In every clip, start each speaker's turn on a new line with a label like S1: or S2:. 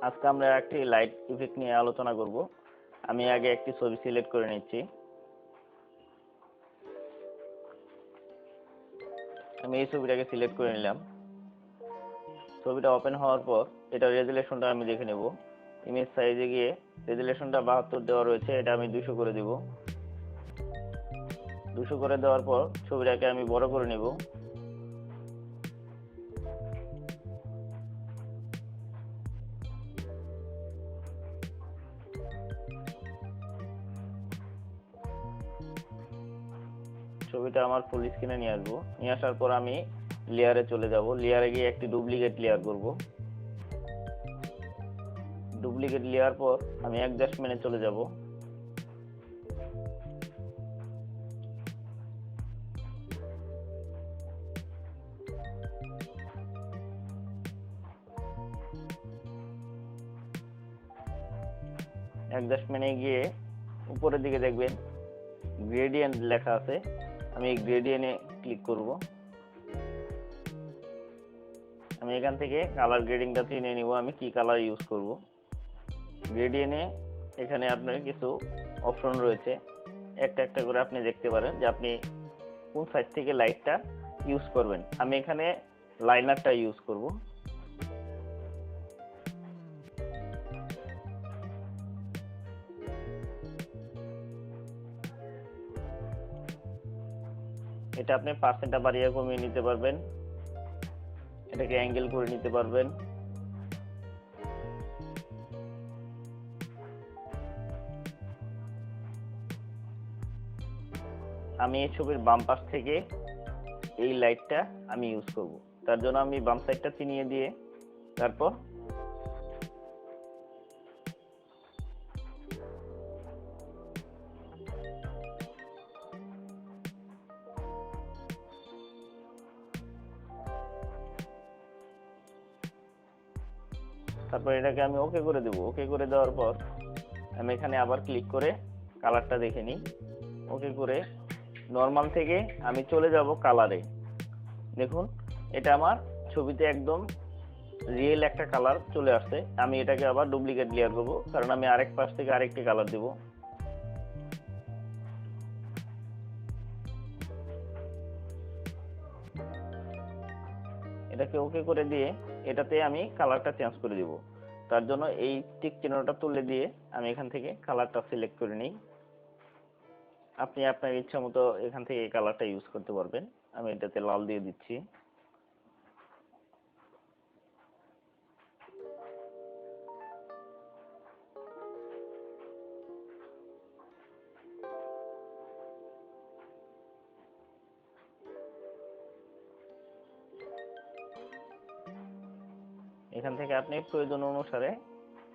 S1: আজকে আমরা একটি লাইট ইফেক্ট নিয়ে আলোচনা করব। আমি আগে একটি ছবি সিলেক্ট করে নিচ্ছি। আমি এই ছবিটাকে সিলেক্ট করে নিলাম। ছবিটা ওপেন হওয়ার পর এটা রেজুলেশনটা আমি দেখে নেব। ইমেজ সাইজে গিয়ে রেজুলেশনটা 72 দেওয়া রয়েছে, এটা আমি 200 করে দেব। 200 করে দেওয়ার পর ছবিটাকে আমি বড় করে নেব। ছবিটা আমার ফুল স্ক্রিনে নিয়ে আসবো। নিয়ে আসার পর আমি লেয়ারে চলে যাব। লেয়ারে গিয়ে একটি ডুপ্লিকেট লেয়ার করব। ডুপ্লিকেট লেয়ার পর আমি অ্যাডজাস্টমেন্টে চলে যাব। অ্যাডজাস্টমেন্টে গিয়ে উপরের দিকে দেখবেন গ্রেডিয়েন্ট লেখা আছে। আমি এই গ্রেডিয়েন্টে ক্লিক করব। আমি এখান থেকে কালার গ্রেডিংটা চিনে নিব, আমি কি কালার ইউজ করব। গ্রেডিয়েন্টে এখানে আপনার কিছু অপশন রয়েছে, একটা একটা করে আপনি দেখতে পারেন যে আপনি কোন সাইড থেকে লাইটটা ইউজ করবেন। আমি এখানে লাইনারটা ইউজ করব। এটা আপনি পার্সেন্টটা বাড়িয়ে কমিয়ে নিতে পারবেন, এটাকে অ্যাঙ্গেল করে নিতে পারবেন। আমি এই ছবির বাম পাশ থেকে এই লাইটটা আমি ইউজ করব। তার জন্য আমি বাম সাইডটা চিনিয়ে দিয়ে তারপর এটাকে আমি ওকে করে দেব। ওকে করে দেওয়ার পর আমি এখানে আবার ক্লিক করে কালারটা দেখে নিই। ওকে করে নরমাল থেকে আমি চলে যাব কালারে। দেখুন এটা আমার ছবিতে একদম রিয়েল একটা কালার চলে আসছে। আমি এটাকে আবার ডুপ্লিকেট লেয়ার করব, কারণ আমি আরেক পাশ থেকে আরেকটি কালার দেব। এটাকে ওকে করে দিয়ে এটাতে আমি কালারটা চেঞ্জ করে দিব। তার জন্য এই টিক চিহ্নটা তুলে দিয়ে আমি এখান থেকে কালারটা সিলেক্ট করে নিই। আপনি আপনার ইচ্ছা মতো এখান থেকে এই কালারটা ইউজ করতে পারবেন। আমি এটাতে লাল দিয়ে দিচ্ছি। এখান থেকে আপনি প্রয়োজন অনুসারে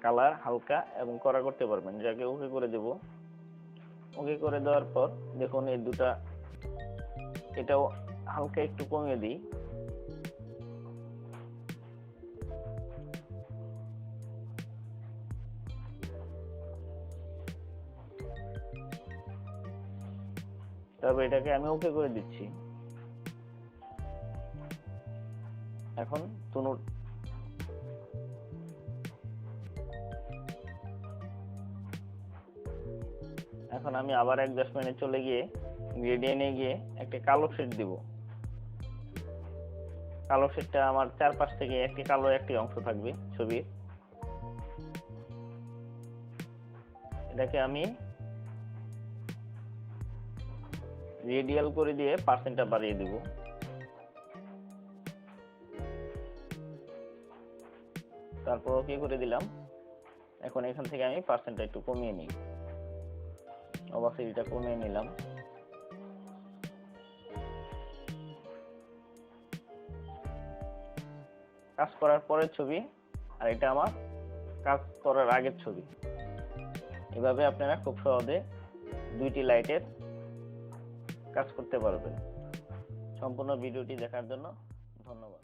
S1: কালার হালকা এবং কড়া করতে পারবেন। যাকে ওকে করে দেব। ওকে করে দেওয়ার পর দেখুন এই দুটা, এটাও হালকা একটু কমিয়ে দিই। তারপর এটাকে আমি ওকে করে দিচ্ছি। এখন আমি আবার অ্যাডজাস্টমেন্টে চলে গিয়ে গ্রেডিয়েন্টে গিয়ে একটা কালো শেড দিব। কালো শেডটা আমার চারপাশ থেকে একটি কালো একটি অংশ থাকবে ছবির। এটাকে আমি রেডিয়াল করে দিয়ে পার্সেন্টটা বাড়িয়ে দিব। তারপর ওকে করে দিলাম। এখন এখান থেকে আমি পার্সেন্টটা একটু কমিয়ে নিই, অপাসিটিটা কমিয়ে নিলাম। কাজ করার পরের ছবি আর এটা আমার কাজ করার আগের ছবি। এভাবে আপনারা খুব সহজে দুইটি লাইটের কাজ করতে পারবেন। সম্পূর্ণ ভিডিওটি দেখার জন্য ধন্যবাদ।